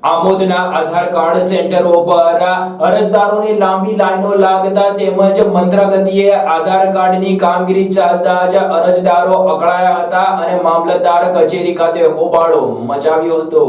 આમોદના આધાર card સેન્ટરો પર અરજદારોની લાંબી લાઈનો લાગતા તેમજ મંત્રગતિએ આધાર કાર્ડની કામગીરી ચાલતા જ અરજદારો અકળાયા હતા અને મામલતદાર કચેરી ખાતે હોબાળો મચાવ્યો હતો।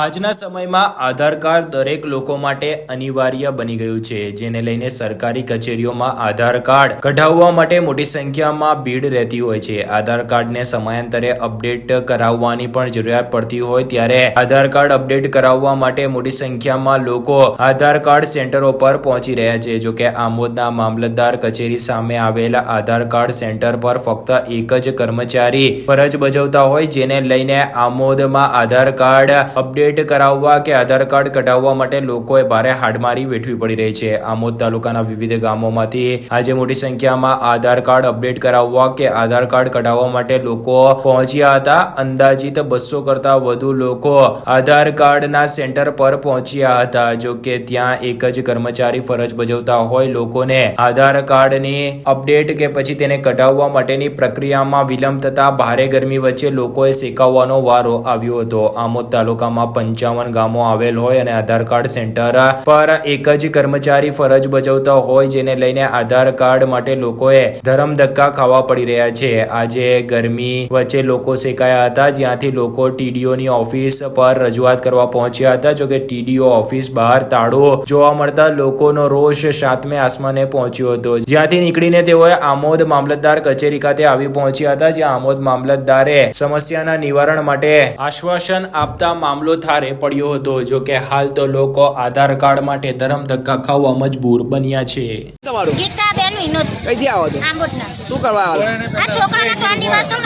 આજના સમયમાં આધાર કાર્ડ દરેક લોકો માટે અનિવાર્ય બની ગયું છે, જેને લઈને સરકારી કચેરીઓમાં આધાર કાર્ડ કઢાવવા માટે મોટી સંખ્યામાં ભીડ રહેતી હોય છે। આધાર કાર્ડને સમયાંતરે અપડેટ કરાવવાની પણ જરૂરિયાત પડતી હોય ત્યારે આધાર કાર્ડ અપડેટ કરાવવા માટે મોટી સંખ્યામાં લોકો આધાર કાર્ડ સેન્ટરો પર પહોંચી રહ્યા છે। જો કે આમોદના મામલતદાર કચેરી સામે આવેલા આધાર કાર્ડ સેન્ટર પર ફક્ત એક જ કર્મચારી ફરજ બજાવતા હોય, જેને લઈને આમોદમાં આધાર કાર્ડ અપડેટ કરાવવા કે આધાર કાર્ડ કઢાવવા માટે લોકોએ ભારે હાડમારી વેઠવી પડી રહી છે। આમોદ તાલુકાના વિવિધ ગામોમાંથી આજે મોટી સંખ્યામાં આધાર કાર્ડ અપડેટ કરાવવા કે આધાર કાર્ડ કઢાવવા માટે લોકો પહોંચ્યા હતા। અંદાજિત 200 કરતા વધુ લોકો આધાર કાર્ડના સેન્ટર પર પહોંચ્યા હતા। જો કે ત્યાં એક જ કર્મચારી ફરજ બજાવતા હોય લોકોને આધાર કાર્ડની અપડેટ કે પછી તેને કઢાવવા માટેની પ્રક્રિયામાં વિલંબ થતા ભારે ગરમી વચ્ચે લોકોએ સેકાવવાનો વારો આવ્યો હતો। આમોદ તાલુકામાં 55 ગામો આવેલ હોય અને આધાર કાર્ડ સેન્ટર પર એક જ કર્મચારી ફરજ બજાવતા હોય, જેને લઈને આધાર કાર્ડ માટે લોકોએ ધરમ ધક્કા ખાવા પડી રહ્યા છે। આજે ગરમી વચ્ચે લોકો સેકાયા હતા, જ્યાંથી લોકો ટીડીઓની ઓફિસ પર રજૂઆત કરવા પહોંચ્યા હતા। જો કે ટીડીઓ ઓફિસ બહાર તાળું જોવા મળતા લોકોનો રોષ સાતમે આસમાને પહોંચ્યો હતો, જ્યાંથી નીકળીને તેઓએ આમોદ મામલતદાર કચેરી ખાતે આવી પહોંચ્યા હતા, જ્યાં આમોદ મામલતદારે સમસ્યાના નિવારણ માટે આશ્વાસન આપતા મામલો થારે પડ્યો હતો। જો કે હાલ તો લોકો આધાર કાર્ડ માટે ધરમ ધક્કા ખાવા મજબૂર બન્યા છે। તમારું ગીતાબેન વિનોદ કઈથી આવો છો? આંબોટના। શું કરવા આવ્યા? આ છોકરાના 3 દિવસનો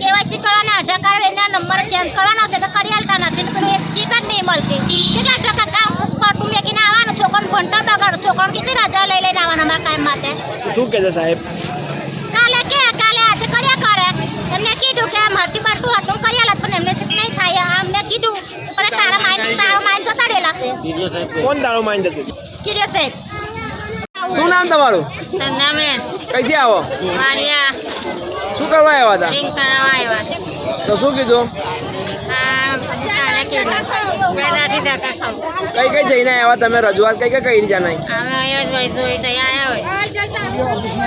કેવાયસી કરવાના આધાર કાર્ડ એના નંબર ચેન્જ કરવાનો છે તો કરી આલતા નથી, તો એક ટિકિટ નહીં મળતી। કેટલા ટકા કામ પાટું મેકીને આવવાનું, છોકરાનું ભણતર બગાડો, છોકરાને કેટલી રજા લઈ લઈને આવવાના અમારા કામ માટે। શું કહે છે સાહેબ? કાલે આજે કર્યા કરે, એમને કીધું કે માટી બાટું હતું કરી આલત, પણ એમને નહીં થાય। અમને કીધું પણ તારા માઇન જતા રહેલા છે। કોણ તારો માઇન્ડ હતું? કીધું સાહેબ। શું નામ તમારું? નામે કઈથી આવો? મારિયા શું કરવા આવ્યા હતા? રિંગ કરાવવા આવ્યા। તો શું કીધું? કઈ કઈ જઈને આવ્યા તમે? રજૂઆત કઈ કઈ કરી જાનાઈ? અમે અહીંયા જ વૈદ્ય આવ્યા હોય।